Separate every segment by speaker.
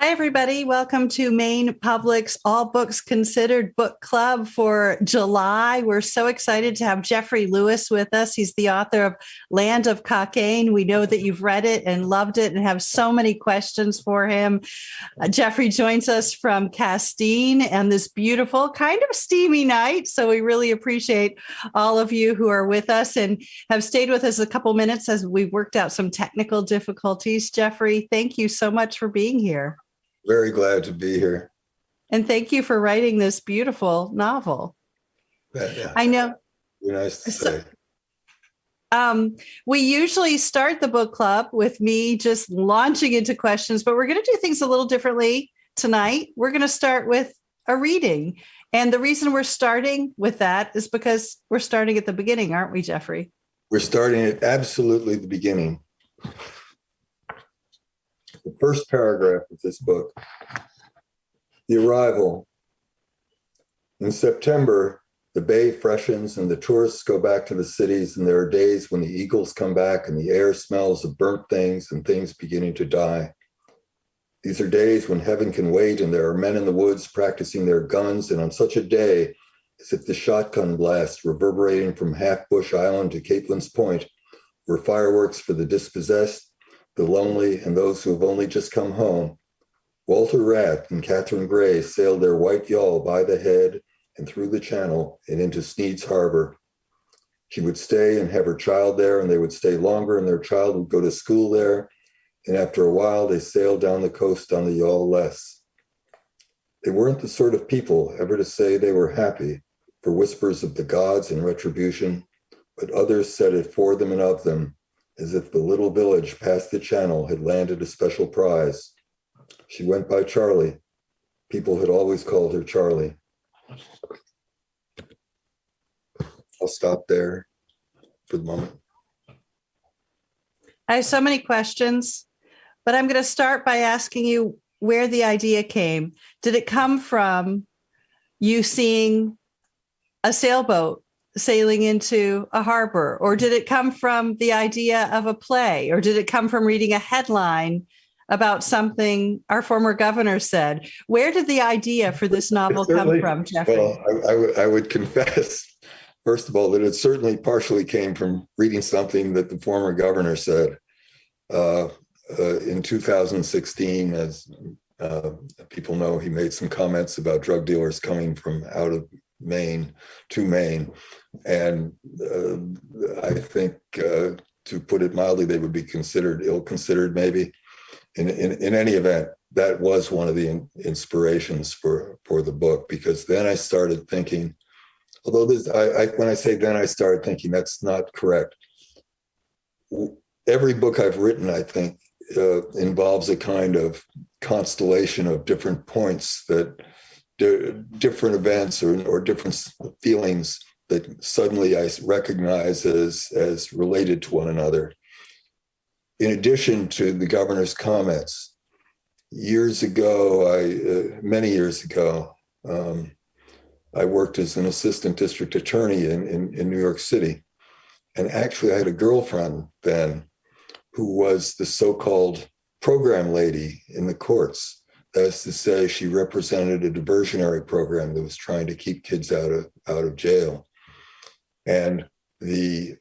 Speaker 1: Hi, everybody. Welcome to Maine Public's All Books Considered Book Club for July. We're so excited to have Jeffrey Lewis with us. He's the author of Land of Cockaigne. We know that you've read it and loved it and have so many questions for him. Jeffrey joins us from Castine and this beautiful, kind of steamy night. So we really appreciate all of you who are with us and have stayed with us a couple minutes as we've worked out some technical difficulties. Jeffrey, thank you so much for being here.
Speaker 2: Very glad to be here.
Speaker 1: And thank you for writing this beautiful novel.
Speaker 2: Yeah.
Speaker 1: I know.
Speaker 2: Nice to say.
Speaker 1: We usually start the book club with me just launching into questions, but we're going to do things a little differently tonight. We're going to start with a reading. And the reason we're starting with that is because we're starting at the beginning, aren't we, Jeffrey?
Speaker 2: We're starting at absolutely the beginning. The first paragraph of this book, the arrival. In September, the bay freshens and the tourists go back to the cities, and there are days when the eagles come back and the air smells of burnt things and things beginning to die. These are days when heaven can wait and there are men in the woods practicing their guns, and on such a day, as if the shotgun blast reverberating from Half-Bush Island to Caitlin's Point were fireworks for the dispossessed, the lonely, and those who have only just come home, Walter Rath and Catherine Gray sailed their white yawl by the head and through the channel and into Sneed's Harbor. She would stay and have her child there, and they would stay longer, and their child would go to school there, and after a while they sailed down the coast on the yawl less. They weren't the sort of people ever to say they were happy for whispers of the gods and retribution, but others said it for them and of them, as if the little village past the channel had landed a special prize. She went by Charlie. People had always called her Charlie. I'll stop there for the moment.
Speaker 1: I have so many questions, but I'm going to start by asking you where the idea came. Did it come from you seeing a sailboat sailing into a harbor? Or did it come from the idea of a play? Or did it come from reading a headline about something our former governor said? Where did the idea for this novel come from, Jeffrey?
Speaker 2: Well, I would confess, first of all, that it certainly partially came from reading something that the former governor said in 2016. As people know, he made some comments about drug dealers coming from out of Maine to Maine. And I think, to put it mildly, they would be considered ill-considered, maybe. In any event, that was one of the inspirations for the book, because then I started thinking, although when I say then I started thinking, that's not correct. Every book I've written, I think, involves a kind of constellation of different points, that different events or different feelings that suddenly I recognize as related to one another. In addition to the governor's comments, years ago, many years ago, I worked as an assistant district attorney in New York City. And actually I had a girlfriend then who was the so-called program lady in the courts. That is to say, she represented a diversionary program that was trying to keep kids out of jail. And the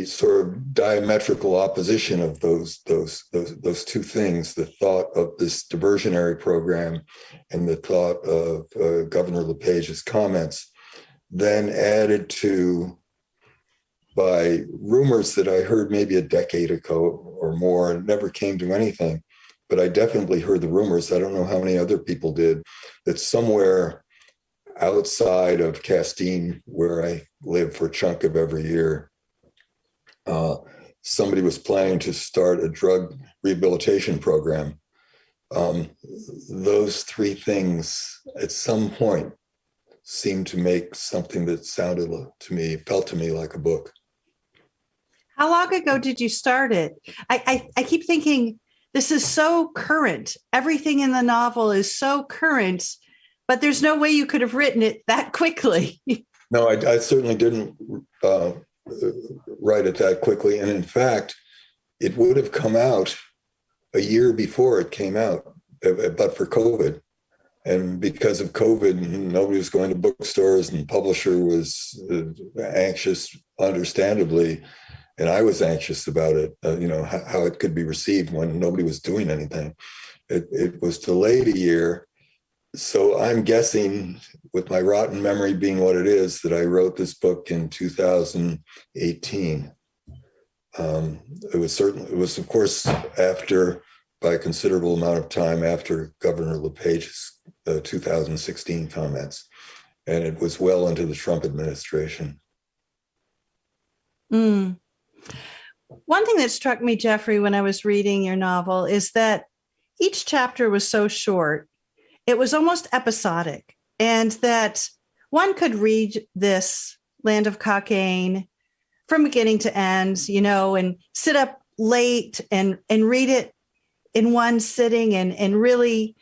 Speaker 2: sort of diametrical opposition of those two things, the thought of this diversionary program and the thought of Governor LePage's comments, then added to by rumors that I heard maybe a decade ago or more, and never came to anything. But I definitely heard the rumors, I don't know how many other people did, that somewhere outside of Castine, where I live for a chunk of every year, somebody was planning to start a drug rehabilitation program. Those three things at some point seemed to make something that sounded to me, felt to me like a book.
Speaker 1: How long ago did you start it? I keep thinking, this is so current. Everything in the novel is so current, but there's no way you could have written it that quickly.
Speaker 2: No, I certainly didn't write it that quickly. And in fact, it would have come out a year before it came out, but for COVID. And because of COVID, nobody was going to bookstores, and the publisher was anxious, understandably. And I was anxious about it, how it could be received when nobody was doing anything. It was delayed a year. So I'm guessing, with my rotten memory being what it is, that I wrote this book in 2018. It was of course by a considerable amount of time after Governor LePage's 2016 comments, and it was well into the Trump administration.
Speaker 1: One thing that struck me, Jeffrey, when I was reading your novel is that each chapter was so short, it was almost episodic, and that one could read this Land of Cockaigne from beginning to end, and sit up late and read it in one sitting and really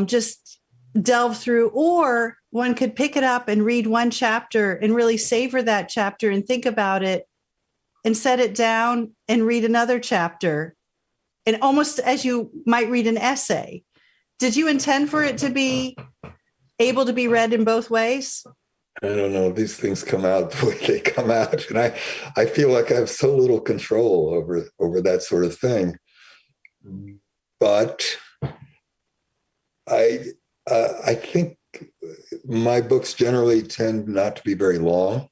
Speaker 1: just delve through, or one could pick it up and read one chapter and really savor that chapter and think about it and set it down and read another chapter, and almost as you might read an essay. Did you intend for it to be able to be read in both ways?
Speaker 2: I don't know. These things come out the way they come out, and I feel like I have so little control over that sort of thing. But I think my books generally tend not to be very long,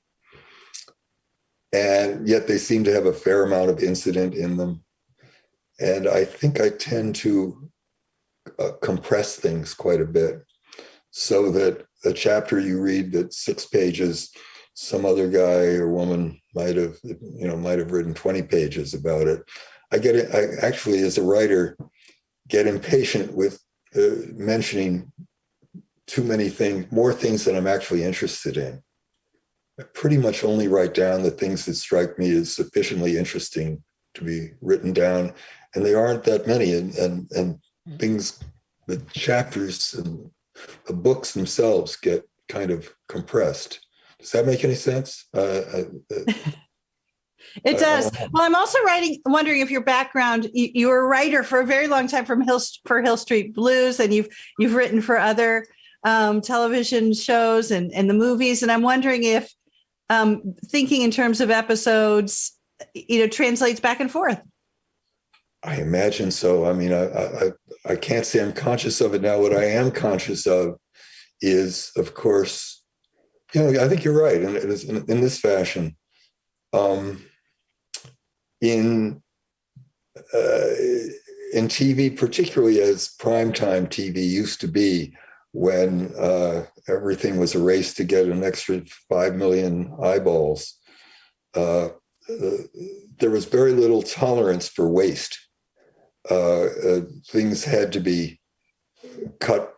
Speaker 2: and yet they seem to have a fair amount of incident in them. And I think I tend to compress things quite a bit, so that a chapter you read that's 6 pages, some other guy or woman might have written 20 pages about it. I actually, as a writer, get impatient with mentioning too many things, more things than I'm actually interested in. I pretty much only write down the things that strike me as sufficiently interesting to be written down, and there aren't that many. And things, the chapters and the books themselves get kind of compressed. Does that make any sense?
Speaker 1: It does. Well, I'm also wondering if your background, you were a writer for a very long time for Hill Street Blues, and you've written for other television shows and the movies. And I'm wondering if thinking in terms of episodes, translates back and forth.
Speaker 2: I imagine so. I mean, I can't say I'm conscious of it now. What I am conscious of is, of course, I think you're right. And it is in this fashion. In TV, particularly as primetime TV used to be, when everything was a race to get an extra 5 million eyeballs, there was very little tolerance for waste. Things had to be cut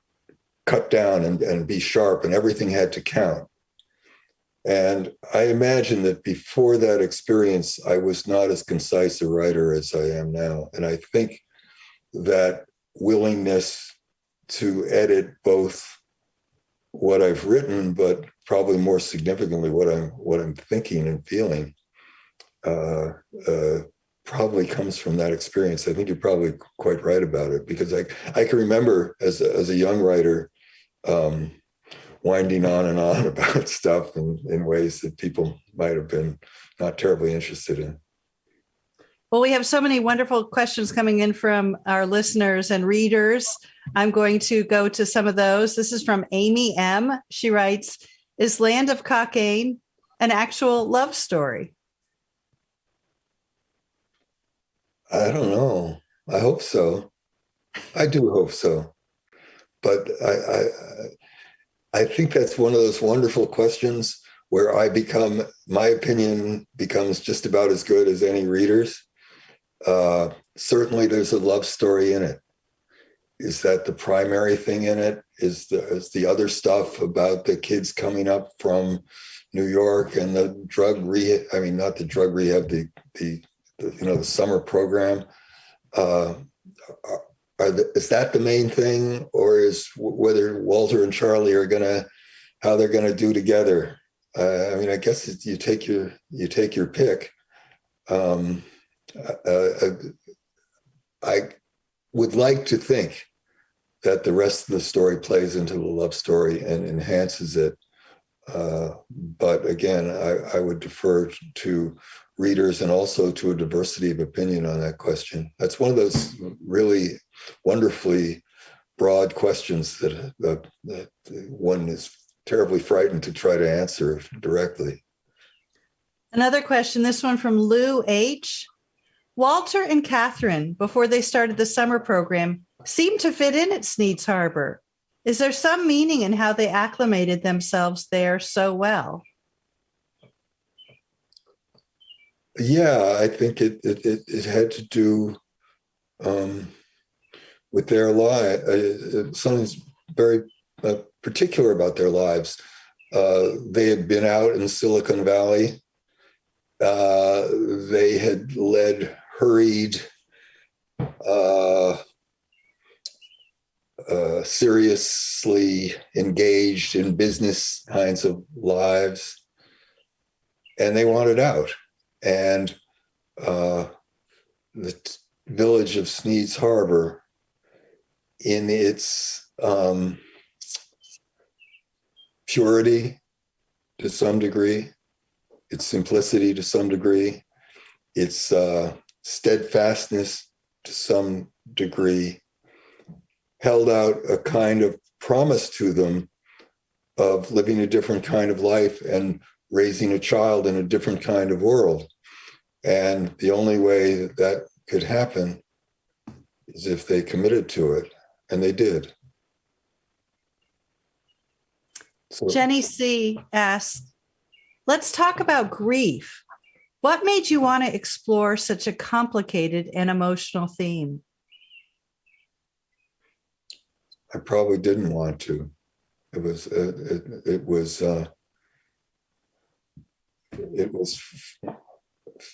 Speaker 2: down and be sharp, and everything had to count. And I imagine that before that experience, I was not as concise a writer as I am now. And I think that willingness to edit both what I've written, but probably more significantly what I'm thinking and feeling, probably comes from that experience. I think you're probably quite right about it, because I can remember as a young writer, winding on and on about stuff in ways that people might have been not terribly interested in.
Speaker 1: Well, we have so many wonderful questions coming in from our listeners and readers. I'm going to go to some of those. This is from Amy M. She writes, is Land of Cockaigne an actual love story?
Speaker 2: I don't know. I hope so. I do hope so. But I think that's one of those wonderful questions where my opinion becomes just about as good as any reader's. Certainly there's a love story in it. Is that the primary thing in it? Is the other stuff about the kids coming up from New York and the drug rehab? I mean, not the drug rehab, the summer program. Is that the main thing, or is whether Walter and Charlie how they're gonna do together? I mean, I guess you take your pick. would like to think that the rest of the story plays into the love story and enhances it. But again, I would defer to readers and also to a diversity of opinion on that question. That's one of those really wonderfully broad questions that one is terribly frightened to try to answer directly.
Speaker 1: Another question, this one from Lou H. Walter and Catherine, before they started the summer program, seemed to fit in at Sneed's Harbor. Is there some meaning in how they acclimated themselves there so well?
Speaker 2: Yeah, I think it had to do with their life. Something's very particular about their lives. They had been out in Silicon Valley. They had led hurried, seriously engaged in business kinds of lives, and they wanted out. And the village of Sneed's Harbor, in its purity to some degree, its simplicity to some degree, its steadfastness to some degree, held out a kind of promise to them of living a different kind of life and raising a child in a different kind of world. And the only way that that could happen is if they committed to it, and they did. So,
Speaker 1: Jenny C. asks, let's talk about grief. What made you want to explore such a complicated and emotional theme?
Speaker 2: I probably didn't want to. It was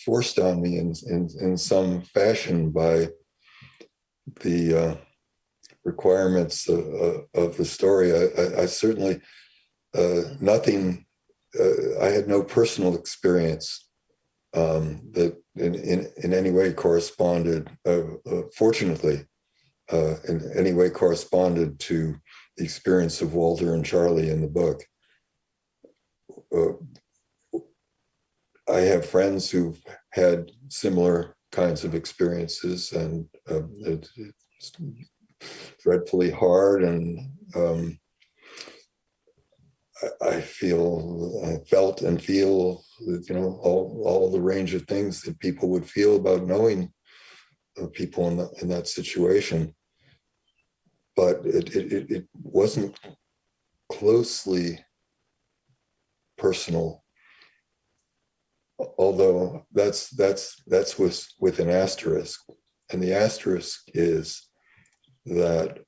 Speaker 2: forced on me in some fashion by the requirements of the story. I certainly nothing. I had no personal experience that in any way corresponded. Fortunately, in any way corresponded to the experience of Walter and Charlie in the book. I have friends who've had similar kinds of experiences, and it's dreadfully hard. And I felt and feel, all the range of things that people would feel about knowing people in that situation. But it wasn't closely personal, although that's with an asterisk. And the asterisk is that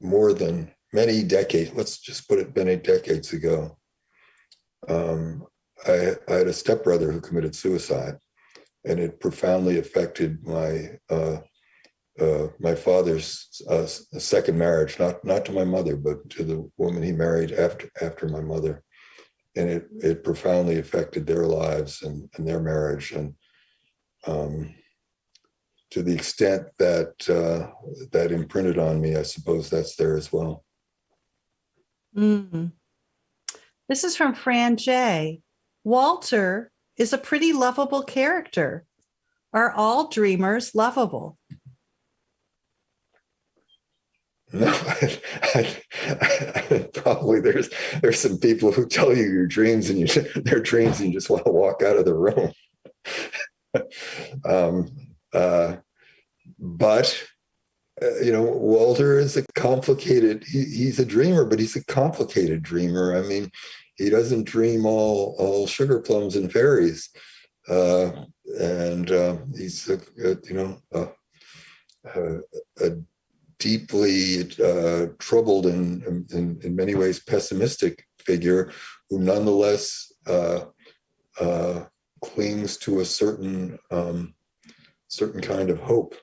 Speaker 2: more than many decades, let's just put it many decades ago, I had a stepbrother who committed suicide, and it profoundly affected my my father's second marriage, not to my mother, but to the woman he married after my mother. And it profoundly affected their lives and their marriage. And to the extent that that imprinted on me, I suppose that's there as well.
Speaker 1: Mm. This is from Fran J. Walter is a pretty lovable character. Are all dreamers lovable?
Speaker 2: No, probably there's some people who tell you your dreams and their dreams and you just want to walk out of the room. But Walter is a complicated. He's a dreamer, but he's a complicated dreamer. I mean, he doesn't dream all sugar plums and fairies, and he's a deeply troubled and in many ways pessimistic figure who nonetheless clings to a certain kind of hope.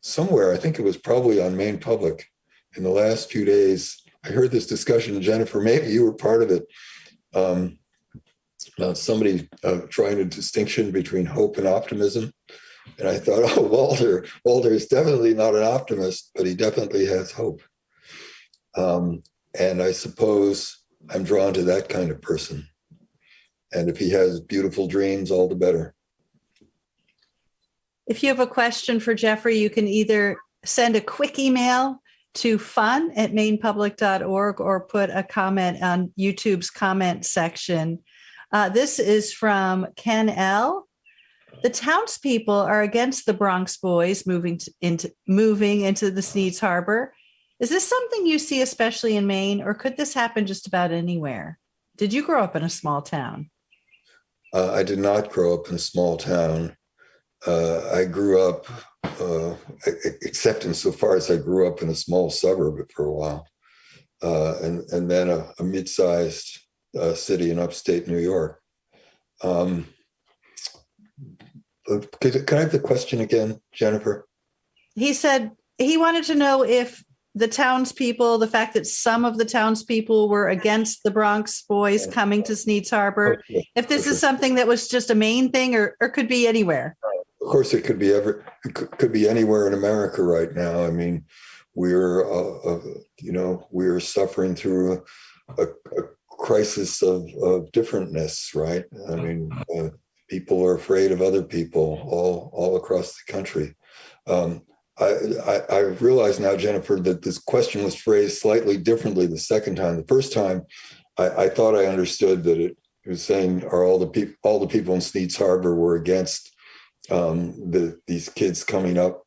Speaker 2: Somewhere, I think it was probably on Maine Public, in the last few days, I heard this discussion. Jennifer, maybe you were part of it. Somebody trying a distinction between hope and optimism. And I thought, oh, Walter is definitely not an optimist, but he definitely has hope. And I suppose I'm drawn to that kind of person. And if he has beautiful dreams, all the better.
Speaker 1: If you have a question for Jeffrey, you can either send a quick email to fun@mainepublic.org or put a comment on YouTube's comment section. This is from Ken L. The townspeople are against the Bronx Boys moving into the Sneads Harbor. Is this something you see especially in Maine, or could this happen just about anywhere? Did you grow up in a small town?
Speaker 2: I did not grow up in a small town. I grew up, except insofar as I grew up in a small suburb for a while, and then a mid-sized city in upstate New York. Can I have the question again, Jennifer?
Speaker 1: He said he wanted to know if the townspeople, the fact that some of the townspeople were against the Bronx Boys coming to Sneads Harbor, if this is something that was just a Maine thing or could be anywhere.
Speaker 2: Of course, it could be anywhere in America right now. I mean, we're suffering through a crisis of differentness, right? I mean, people are afraid of other people all across the country. I realize now, Jennifer, that this question was phrased slightly differently the second time. The first time, I thought I understood that it was saying, are all the people in Sneads Harbor were against these kids coming up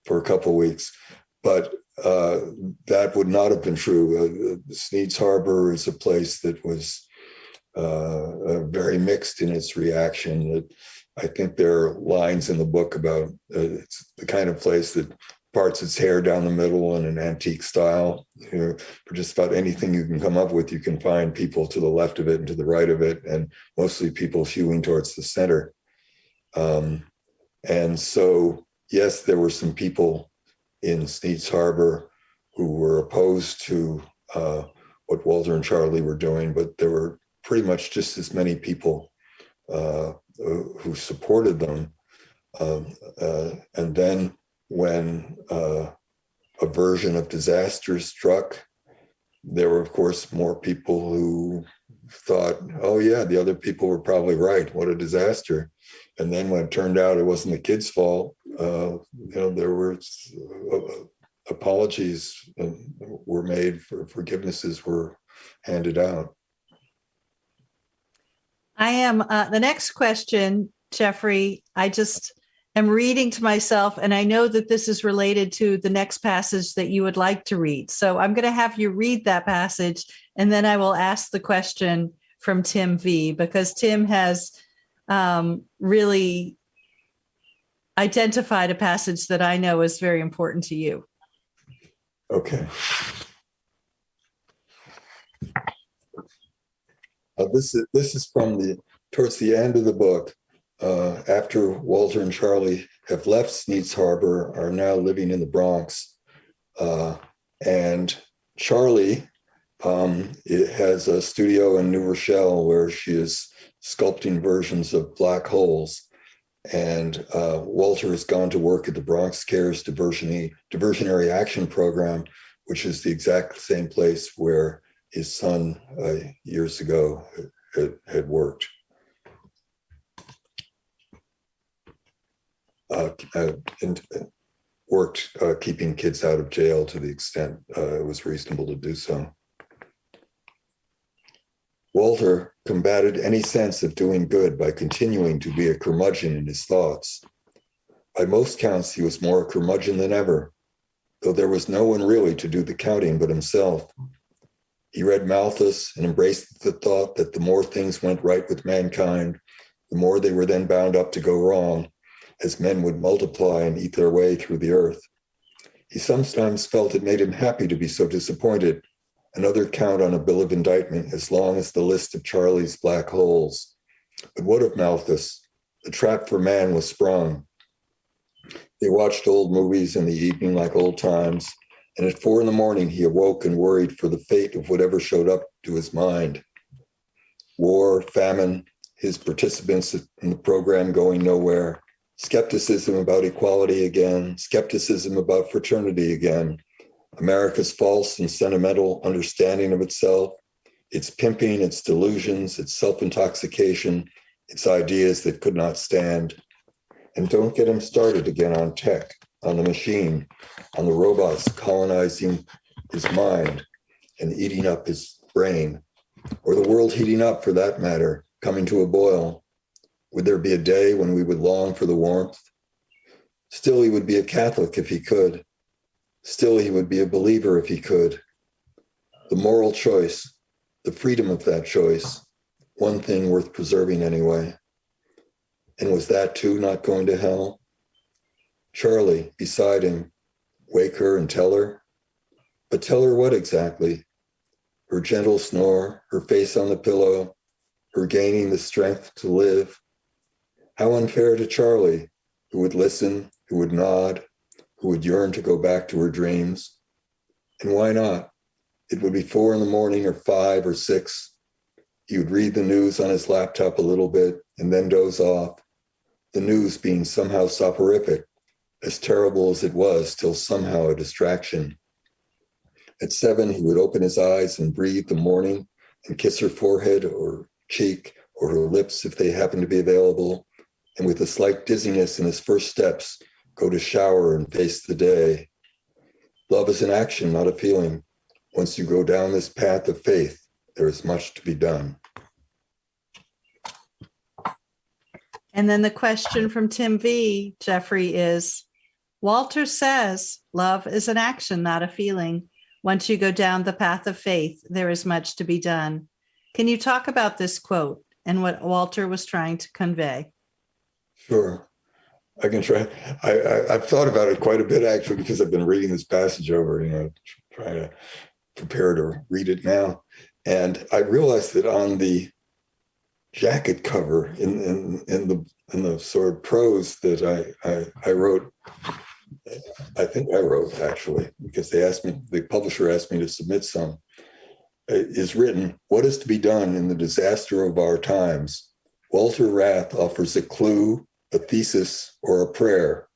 Speaker 2: for a couple of weeks, but that would not have been true. Sneads Harbor is a place that was very mixed in its reaction. I think there are lines in the book about it's the kind of place that parts its hair down the middle in an antique style. For just about anything you can come up with, you can find people to the left of it and to the right of it, and mostly people hewing towards the center. And so, yes, there were some people in Sneads Harbor who were opposed to what Walter and Charlie were doing, but there were pretty much just as many people who supported them. And then when a version of disaster struck, there were, of course, more people who thought, oh, yeah, the other people were probably right. What a disaster. And then when it turned out it wasn't the kids' fault, there were apologies were made, forgivenesses were handed out.
Speaker 1: I am the next question, Jeffrey. I just am reading to myself, and I know that this is related to the next passage that you would like to read. So I'm going to have you read that passage, and then I will ask the question from Tim V, because Tim has really identified a passage that I know is very important to you.
Speaker 2: Okay. This is from towards the end of the book, after Walter and Charlie have left Sneads Harbor, are now living in the Bronx, and Charlie has a studio in New Rochelle where she is sculpting versions of black holes, and Walter has gone to work at the Bronx Cares Diversionary Action Program, which is the exact same place where his son years ago had worked. And worked keeping kids out of jail to the extent it was reasonable to do so. Walter combated any sense of doing good by continuing to be a curmudgeon in his thoughts. By most counts, he was more a curmudgeon than ever, though there was no one really to do the counting but himself. He read Malthus and embraced the thought that the more things went right with mankind, the more they were then bound up to go wrong, as men would multiply and eat their way through the earth. He sometimes felt it made him happy to be so disappointed, another count on a bill of indictment as long as the list of Charlie's black holes. But what of Malthus? The trap for man was sprung. They watched old movies in the evening like old times, and at 4 a.m. he awoke and worried for the fate of whatever showed up to his mind. War, famine, his participants in the program going nowhere, skepticism about equality again, skepticism about fraternity again, America's false and sentimental understanding of itself, its pimping, its delusions, its self-intoxication, its ideas that could not stand. And don't get him started again on tech, on the machine, on the robots colonizing his mind and eating up his brain, or the world heating up for that matter, coming to a boil. Would there be a day when we would long for the warmth? Still, he would be a Catholic if he could. Still, he would be a believer if he could. The moral choice, the freedom of that choice, one thing worth preserving anyway. And was that too not going to hell? Charlie, beside him, wake her and tell her. But tell her what exactly? Her gentle snore, her face on the pillow, her gaining the strength to live. How unfair to Charlie, who would listen, who would nod, who would yearn to go back to her dreams. And why not? It would be 4 a.m. or 5 or 6. He would read the news on his laptop a little bit and then doze off. The news being somehow soporific, as terrible as it was, still somehow a distraction. At 7, he would open his eyes and breathe the morning and kiss her forehead or cheek or her lips if they happened to be available. And with a slight dizziness in his first steps, go to shower and face the day. Love is an action, not a feeling. Once you go down this path of faith, there is much to be done.
Speaker 1: And then the question from Tim V, Jeffrey, is, Walter says love is an action, not a feeling. Once you go down the path of faith, there is much to be done. Can you talk about this quote and what Walter was trying to convey?
Speaker 2: Sure, I can try. I've thought about it quite a bit, actually, because I've been reading this passage over, trying to prepare to read it now. And I realized that on the jacket cover in the sort of prose that I wrote, I think I wrote actually, because the publisher asked me to submit some, is written, "What is to be done in the disaster of our times? Walter Rath offers a clue, a thesis, or a prayer.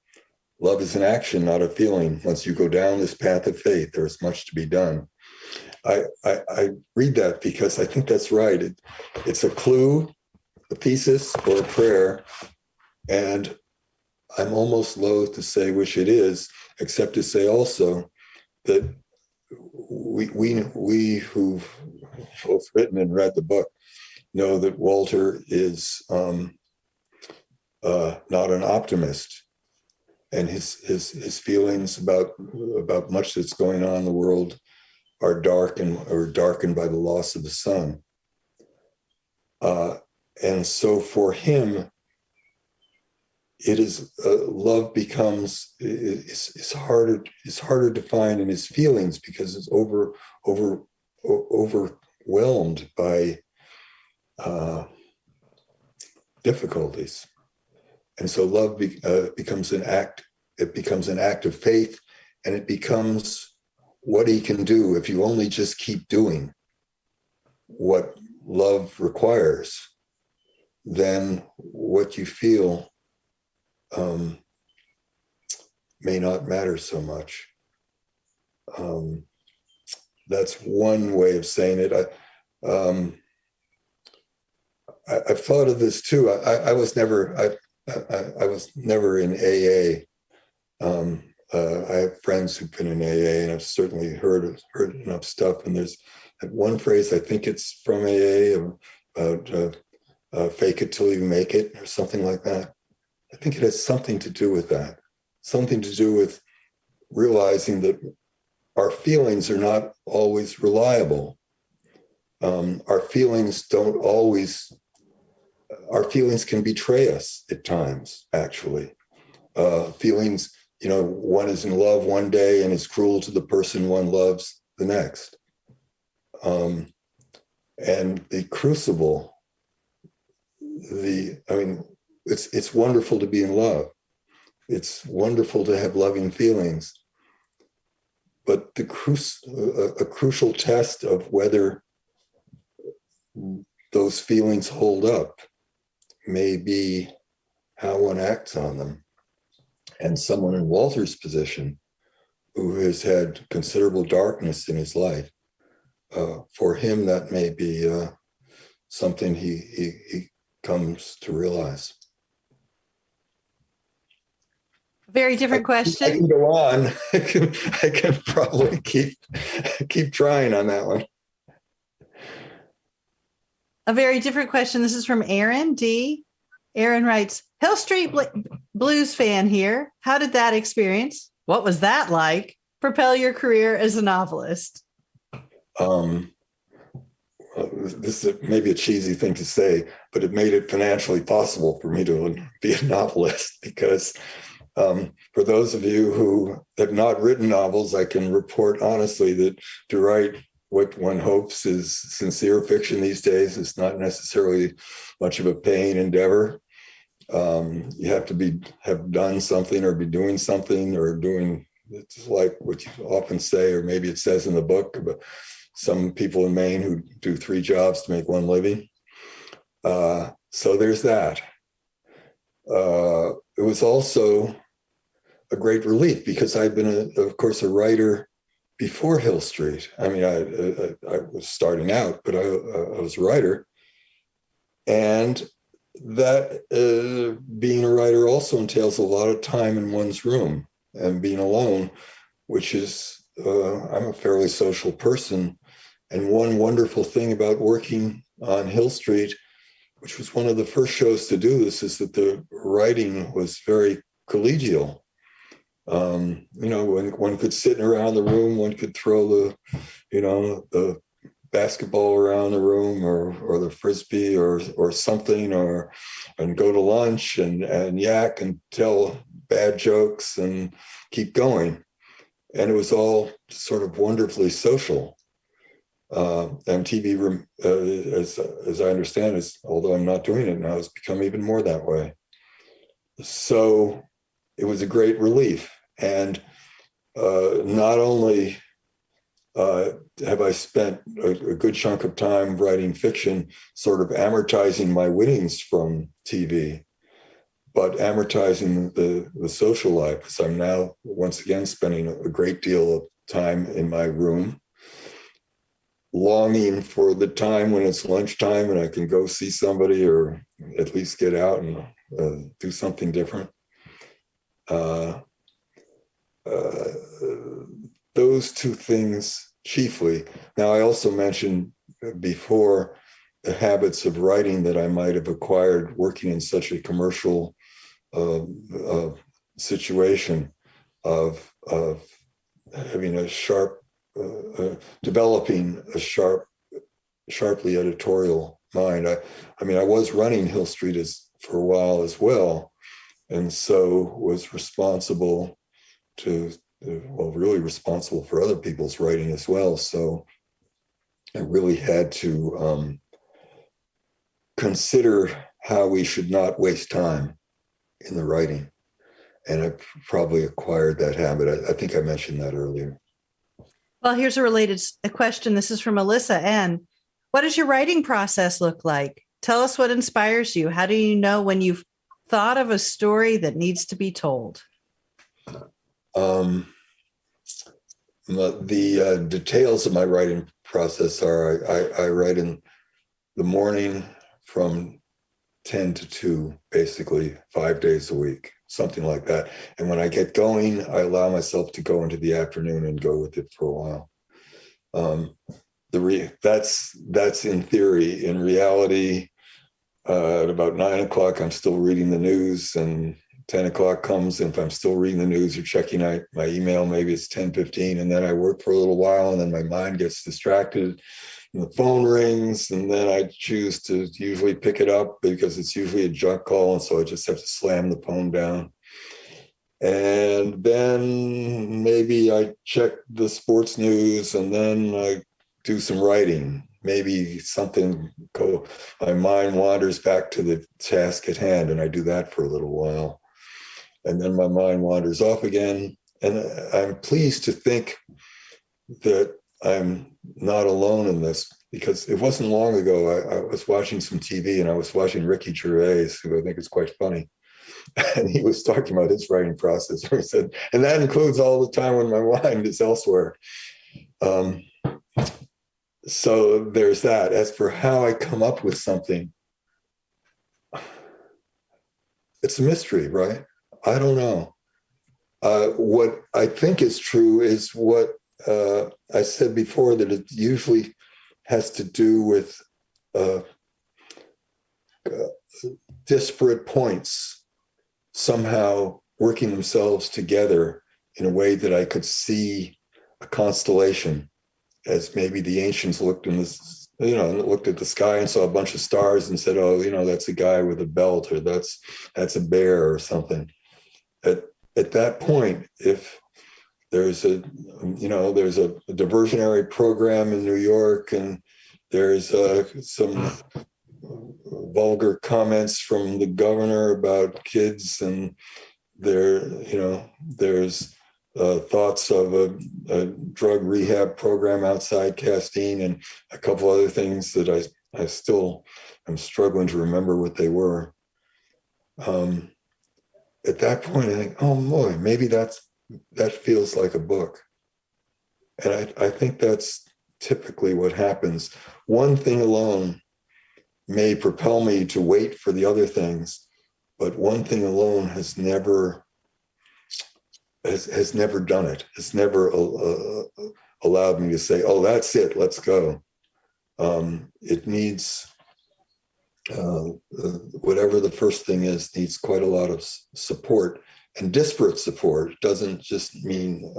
Speaker 2: Love is an action, not a feeling. Once you go down this path of faith, there is much to be done." I read that because I think that's right. It's a clue, a thesis, or a prayer. And I'm almost loath to say which it is, except to say also that we who've both written and read the book know that Walter is not an optimist, and his feelings about much that's going on in the world are darkened by the loss of the son. And so for him, it is love becomes is harder to find in his feelings because it's overwhelmed by difficulties. And so love becomes an act. It becomes an act of faith, and it becomes what he can do if you only just keep doing what love requires. Then what you feel may not matter so much. That's one way of saying it. I've thought of this too. I was never in AA. I have friends who've been in AA, and I've certainly heard enough stuff. And there's one phrase, I think it's from AA, about fake it till you make it, or something like that. I think it has something to do with that, something to do with realizing that our feelings are not always reliable. Our feelings can betray us at times, actually. Feelings, one is in love one day and is cruel to the person one loves the next. And the crucible, it's wonderful to be in love. It's wonderful to have loving feelings. But a crucial test of whether those feelings hold up may be how one acts on them. And someone in Walter's position, who has had considerable darkness in his life, for him, that may be something he comes to realize.
Speaker 1: Very different
Speaker 2: I
Speaker 1: question.
Speaker 2: can go on. I can probably keep trying on that one.
Speaker 1: A very different question. This is from Aaron D. Aaron writes, Hill Street Blues fan here. How did that experience? What was that like? Propel your career as a novelist.
Speaker 2: This is maybe a cheesy thing to say, but it made it financially possible for me to be a novelist, because for those of you who have not written novels, I can report honestly that to write what one hopes is sincere fiction these days is not necessarily much of a paying endeavor. You have to have done something or be doing something or doing, it's like what you often say, or maybe it says in the book about some people in Maine who do 3 jobs to make 1 living. So there's that. It was also a great relief because I'd been, of course, a writer before Hill Street. I mean, I was starting out, but I was a writer. And that being a writer also entails a lot of time in one's room and being alone, which is, I'm a fairly social person. And one wonderful thing about working on Hill Street, which was one of the first shows to do this, is that the writing was very collegial. When one could sit around the room, one could throw the basketball around the room or the frisbee or something, and go to lunch and yak and tell bad jokes and keep going. And it was all sort of wonderfully social. And TV, as I understand, although I'm not doing it now, has become even more that way. So it was a great relief. And not only have I spent a good chunk of time writing fiction, sort of amortizing my winnings from TV, but amortizing the social life, because I'm now once again spending a great deal of time in my room, longing for the time when it's lunchtime and I can go see somebody or at least get out and do something different. Those 2 things chiefly. Now, I also mentioned before the habits of writing that I might have acquired working in such a commercial situation of having a sharp, developing a sharply editorial mind. I mean, I was running Hill Street for a while as well, and so was responsible really responsible for other people's writing as well. So I really had to consider how we should not waste time in the writing. And I probably acquired that habit. I think I mentioned that earlier.
Speaker 1: Well, here's a question. This is from Alyssa N. What does your writing process look like? Tell us what inspires you. How do you know when you've thought of a story that needs to be told?
Speaker 2: The details of my writing process are I write in the morning from 10 to 2, basically 5 days a week, something like that. And when I get going, I allow myself to go into the afternoon and go with it for a while. That's in theory. In reality, at about 9 o'clock, I'm still reading the news, and 10 o'clock comes, and if I'm still reading the news or checking out my email, maybe it's 10:15, and then I work for a little while, and then my mind gets distracted, and the phone rings, and then I choose to usually pick it up because it's usually a junk call, and so I just have to slam the phone down. And then maybe I check the sports news, and then I do some writing. Maybe my mind wanders back to the task at hand, and I do that for a little while. And then my mind wanders off again. And I'm pleased to think that I'm not alone in this, because it wasn't long ago, I was watching some TV, and I was watching Ricky Gervais, who I think is quite funny. And he was talking about his writing process. He said, and that includes all the time when my mind is elsewhere. So there's that. As for how I come up with something, it's a mystery, right? I don't know. What I think is true is what I said before, that it usually has to do with disparate points somehow working themselves together in a way that I could see a constellation, as maybe the ancients looked in this, looked at the sky and saw a bunch of stars and said, oh, that's a guy with a belt, or that's a bear or something. At that point, if there's a diversionary program in New York, and there's some vulgar comments from the governor about kids, and there's thoughts of a drug rehab program outside Castine, and a couple other things that I still am struggling to remember what they were. At that point, I think, oh boy, maybe that feels like a book. And I think that's typically what happens. One thing alone may propel me to wait for the other things, but one thing alone has never done it. It's never allowed me to say, oh, that's it, let's go. It needs, whatever the first thing is, needs quite a lot of support, and disparate support. It doesn't just mean,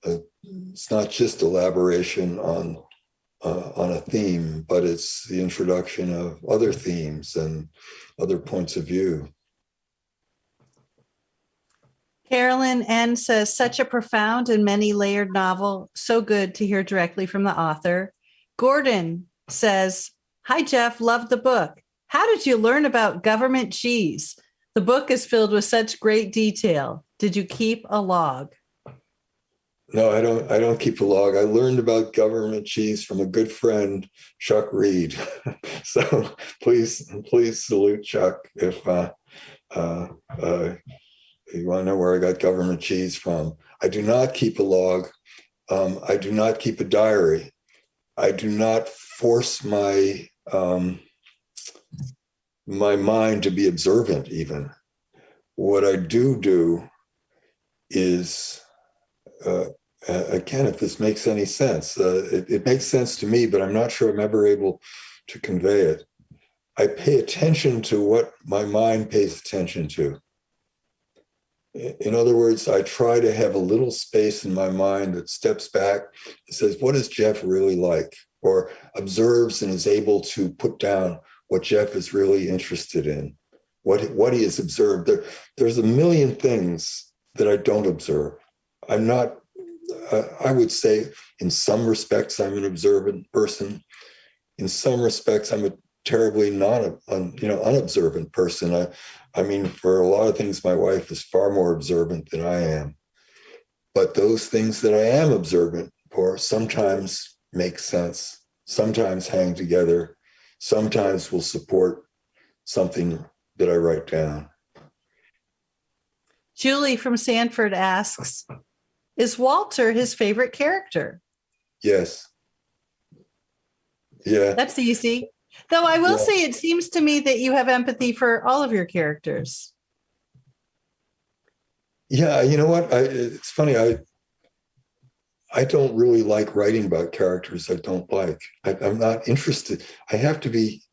Speaker 2: it's not just elaboration on a theme, but it's the introduction of other themes and other points of view.
Speaker 1: Carolyn N. says, such a profound and many layered novel. So good to hear directly from the author. Gordon says, hi, Jeff, loved the book. How did you learn about government cheese? The book is filled with such great detail. Did you keep a log?
Speaker 2: No, I don't keep a log. I learned about government cheese from a good friend, Chuck Reed. So please salute Chuck if you want to know where I got government cheese from. I do not keep a log. I do not keep a diary. I do not force my mind to be observant even. What I do is, again, if this makes any sense, it makes sense to me, but I'm not sure I'm ever able to convey it. I pay attention to what my mind pays attention to. In other words, I try to have a little space in my mind that steps back and says, what is Jeff really like? Or observes and is able to put down what Jeff is really interested in, what he has observed. There's a million things that I don't observe. I'm not, I would say in some respects, I'm an observant person. In some respects, I'm a terribly unobservant person. I mean, for a lot of things, my wife is far more observant than I am. But those things that I am observant for sometimes make sense, sometimes hang together, sometimes will support something that I write down.
Speaker 1: Julie from Sanford asks, is Walter his favorite character?
Speaker 2: Yes. Yeah.
Speaker 1: That's easy. Though I will say, it seems to me that you have empathy for all of your characters.
Speaker 2: Yeah, you know what? It's funny. I don't really like writing about characters I don't like. I'm not interested. I have to be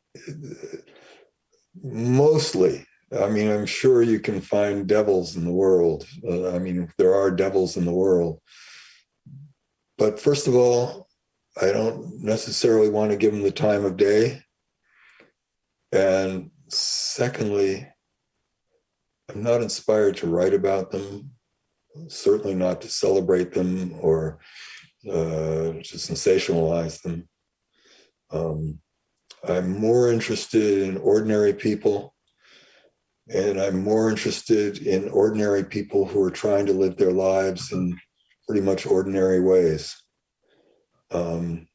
Speaker 2: mostly. I mean, I'm sure you can find devils in the world. I mean, there are devils in the world. But first of all, I don't necessarily want to give them the time of day. And secondly, I'm not inspired to write about them, certainly not to celebrate them or to sensationalize them. I'm more interested in ordinary people, and I'm more interested in ordinary people who are trying to live their lives in pretty much ordinary ways. And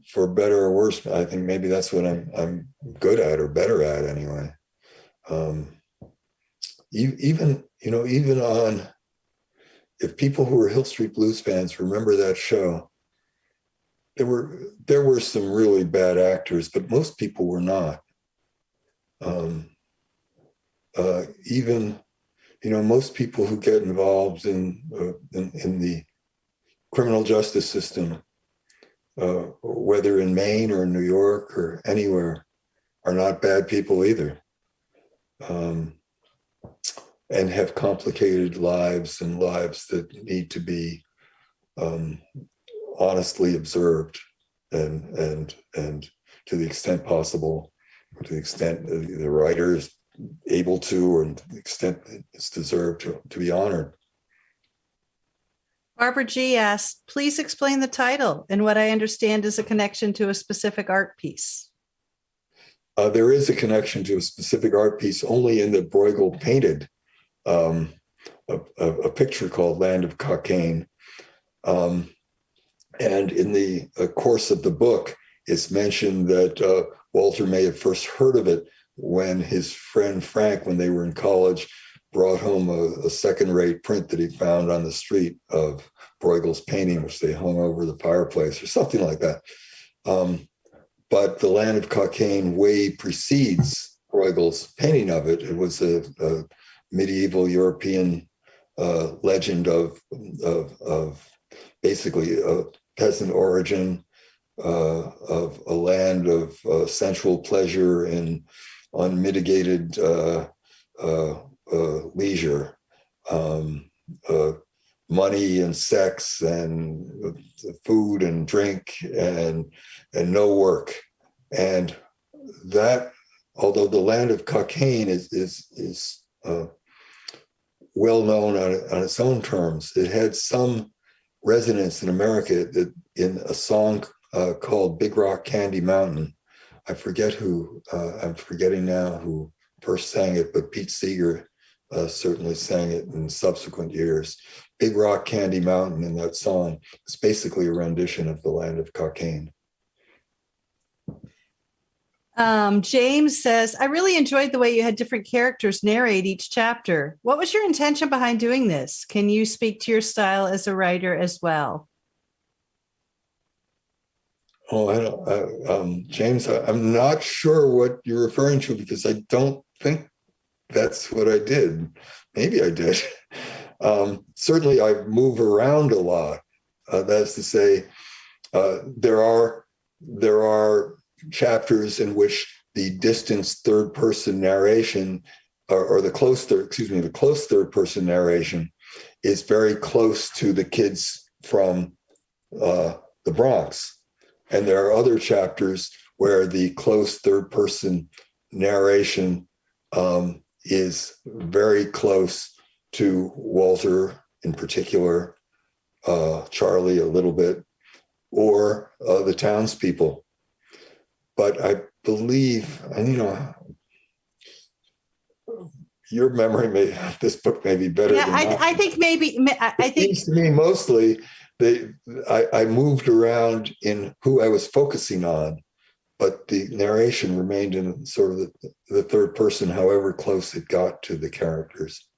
Speaker 2: for better or worse, I think maybe that's what I'm good at, or better at anyway. Even on, if people who are Hill Street Blues fans remember that show, there were some really bad actors, but most people were not. Even most people who get involved in the criminal justice system, whether in Maine or New York or anywhere, are not bad people either, and have complicated lives, and lives that need to be honestly observed, and to the extent possible, to the extent the writer is able to, or to the extent it's deserved, to be honored.
Speaker 1: Barbara G asked, please explain the title and what I understand is a connection to a specific art piece.
Speaker 2: There is a connection to a specific art piece only in that Bruegel painted a picture called Land of Cockaigne. And in the course of the book, it's mentioned that Walter may have first heard of it when his friend Frank, when they were in college, brought home a second-rate print that he found on the street of Bruegel's painting, which they hung over the fireplace or something like that. But the Land of Cockaigne way precedes Bruegel's painting of it. It was a medieval European legend of basically a peasant origin, of a land of sensual pleasure and unmitigated leisure, money and sex and food and drink and no work. And that, although the Land of Cockaigne is well known on its own terms, it had some resonance in America in a song called Big Rock Candy Mountain. I forget who, I'm forgetting now who first sang it, but Pete Seeger certainly sang it in subsequent years. Big Rock Candy Mountain in that song is basically a rendition of the Land of Cockaigne.
Speaker 1: James says, I really enjoyed the way you had different characters narrate each chapter. What was your intention behind doing this? Can you speak to your style as a writer as well?
Speaker 2: Oh, James, I'm not sure what you're referring to, because I don't think that's what I did. Maybe I did. Certainly, I move around a lot. That's to say, there are chapters in which the distanced third-person narration, or the close third-person narration, is very close to the kids from the Bronx. And there are other chapters where the close third-person narration is very close to Walter in particular, Charlie a little bit, or the townspeople. But I believe, and your memory this book may be better than mine.
Speaker 1: I think maybe,
Speaker 2: It seems to me mostly I moved around in who I was focusing on, but the narration remained in sort of the third person, however close it got to the characters.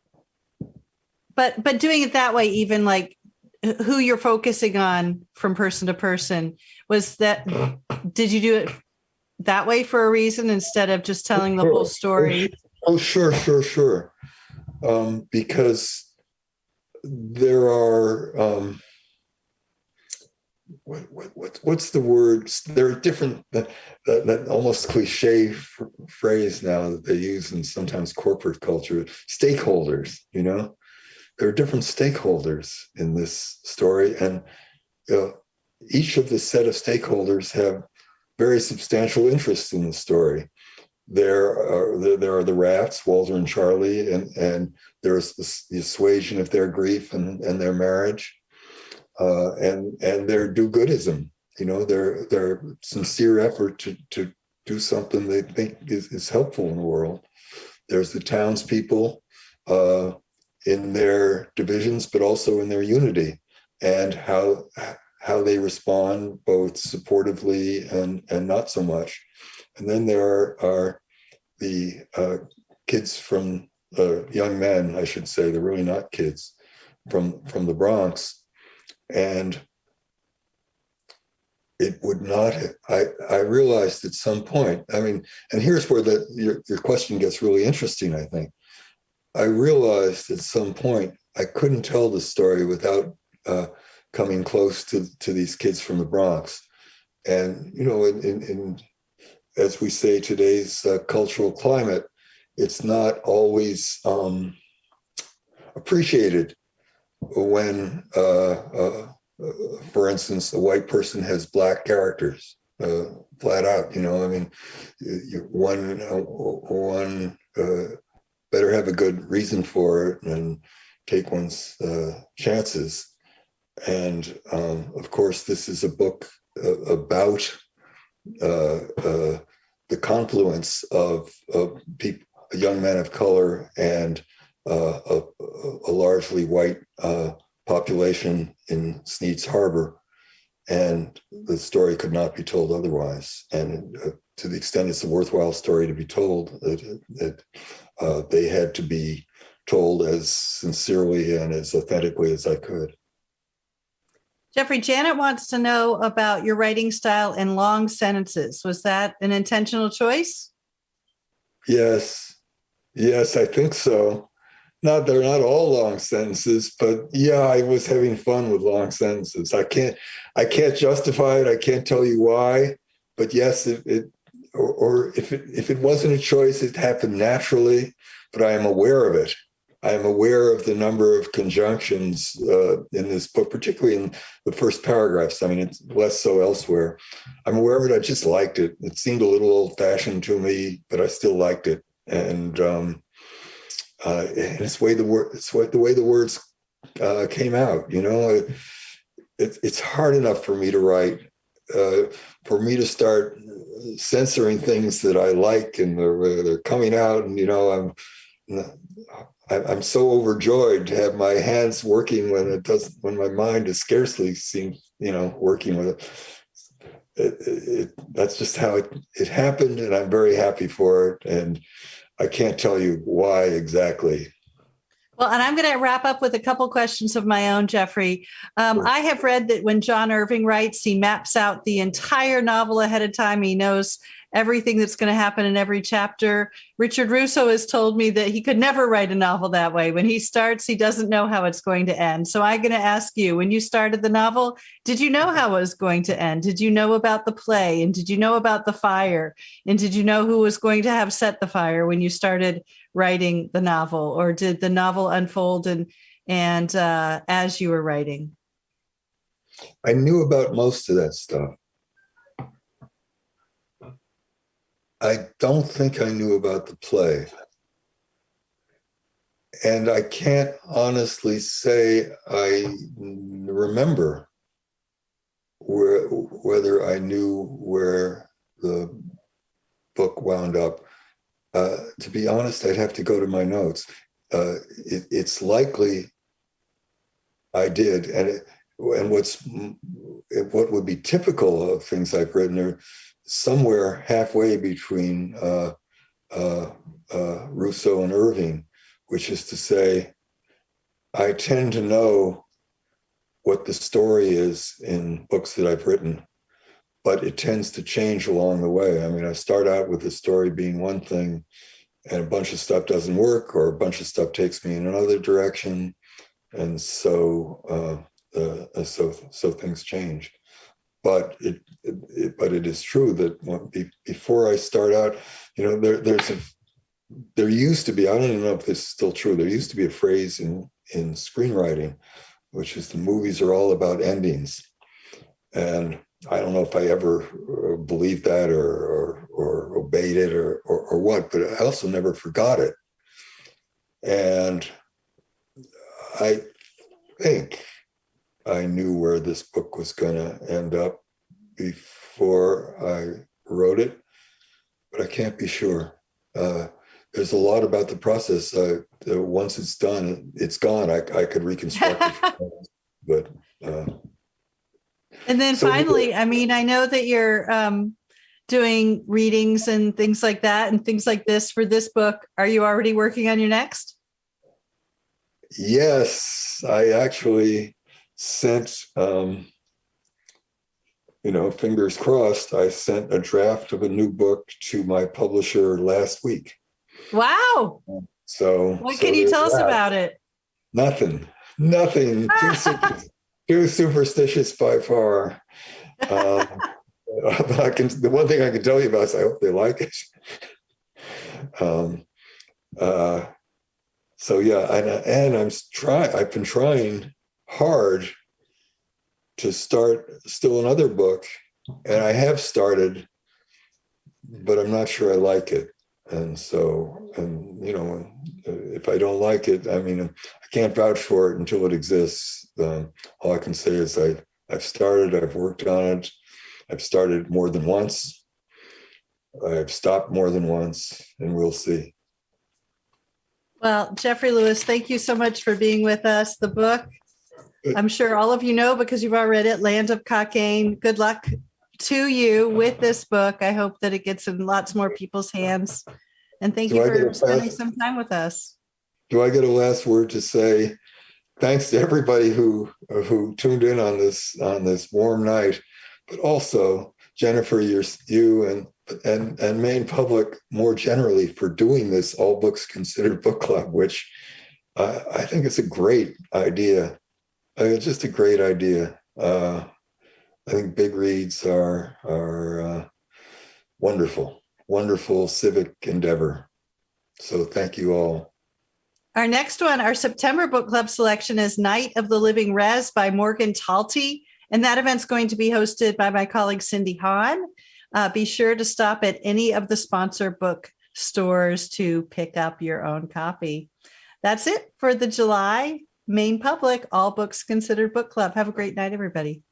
Speaker 1: But doing it that way, even like who you're focusing on from person to person, did you do it that way for a reason instead of just telling the whole story?
Speaker 2: Oh, sure. Because there are, what's the word? There are different, that almost cliche phrase now that they use in sometimes corporate culture, stakeholders, There are different stakeholders in this story, and each of the set of stakeholders have very substantial interests in the story. There are the Rats, Walter and Charlie, and there's the assuasion of their grief and their marriage, and their do-goodism. Their sincere effort to do something they think is helpful in the world. There's the townspeople in their divisions, but also in their unity, and how how they respond, both supportively and not so much. And then there are the kids from young men, I should say, they're really not kids, from the Bronx. And it would not have, I realized at some point, I mean, and here's where your question gets really interesting, I think. I realized at some point I couldn't tell the story without coming close to these kids from the Bronx. And, you know, in as we say, today's cultural climate, it's not always appreciated when, for instance, a white person has Black characters, flat out. You know, I mean, one better have a good reason for it and take one's chances. And of course, this is a book about the confluence of people, young men of color, and a largely white population in Sneed's Harbor. And the story could not be told otherwise. And to the extent it's a worthwhile story to be told, that they had to be told as sincerely and as authentically as I could.
Speaker 1: Jeffrey, Janet wants to know about your writing style and long sentences. Was that an intentional choice?
Speaker 2: Yes, I think so. They're not all long sentences, but yeah, I was having fun with long sentences. I can't justify it. I can't tell you why, but yes, if it wasn't a choice, it happened naturally, but I am aware of it. I am aware of the number of conjunctions in this book, particularly in the first paragraphs. I mean, it's less so elsewhere. I'm aware of it. I just liked it. It seemed a little old-fashioned to me, but I still liked it. And it's the way the words came out. You know, it's hard enough for me to write. For me to start censoring things that I like, and they're coming out, and you know, I'm so overjoyed to have my hands working when my mind is scarcely working with it. That's just how it happened, and I'm very happy for it. And I can't tell you why exactly.
Speaker 1: Well, and I'm going to wrap up with a couple questions of my own, Jeffrey. I have read that when John Irving writes, he maps out the entire novel ahead of time. He knows everything that's going to happen in every chapter. Richard Russo has told me that he could never write a novel that way. When he starts, he doesn't know how it's going to end. So I'm going to ask you, when you started the novel, did you know how it was going to end? Did you know about the play? And did you know about the fire? And did you know who was going to have set the fire when you started writing the novel? Or did the novel unfold and as you were writing?
Speaker 2: I knew about most of that stuff. I don't think I knew about the play. And I can't honestly say I remember whether I knew where the book wound up. To be honest, I'd have to go to my notes. It's likely I did. And what would be typical of things I've written are somewhere halfway between Rousseau and Irving, which is to say, I tend to know what the story is in books that I've written, but it tends to change along the way. I mean, I start out with the story being one thing, and a bunch of stuff doesn't work, or a bunch of stuff takes me in another direction, and so things change. But it is true that before I start out, you know, there used to be, I don't even know if this is still true, there used to be a phrase in screenwriting, which is the movies are all about endings. And I don't know if I ever believed that or obeyed it or what, but I also never forgot it. And I think I knew where this book was going to end up before I wrote it, but I can't be sure. There's a lot about the process. Once it's done, it's gone. I could reconstruct it, but
Speaker 1: And then
Speaker 2: So
Speaker 1: finally, I mean, I know that you're doing readings and things like that and things like this for this book. Are you already working on your next?
Speaker 2: yes, I actually sent, fingers crossed, I sent a draft of a new book to my publisher last week.
Speaker 1: Wow.
Speaker 2: So,
Speaker 1: What
Speaker 2: so
Speaker 1: can you
Speaker 2: there's
Speaker 1: tell us
Speaker 2: that.
Speaker 1: about it?
Speaker 2: Nothing. Too superstitious by far. Um, the one thing I can tell you about is I hope they like it. Um, uh, so yeah, and I've been trying hard to start still another book, and I have started, but I'm not sure I like it. And so, if I don't like it, I mean, I can't vouch for it until it exists. All I can say is I've started, I've worked on it, I've started more than once, I've stopped more than once, and we'll see.
Speaker 1: Well, Jeffrey Lewis, thank you so much for being with us. The book, I'm sure all of you know because you've all read it, Land of Cockaigne. Good luck to you with this book. I hope that it gets in lots more people's hands. And thank you for spending some time with us.
Speaker 2: Do I get a last word to say? Thanks to everybody who tuned in on this warm night, but also Jennifer, you and Maine Public more generally for doing this All Books Considered book club, which I think is a great idea. It's just a great idea. I think big reads are wonderful, wonderful civic endeavor. So thank you all.
Speaker 1: Our next one, our September book club selection is Night of the Living Res by Morgan Talty. And that event's going to be hosted by my colleague, Cindy Hahn. Be sure to stop at any of the sponsor book stores to pick up your own copy. That's it for the July Maine Public All Books Considered Book Club. Have a great night, everybody.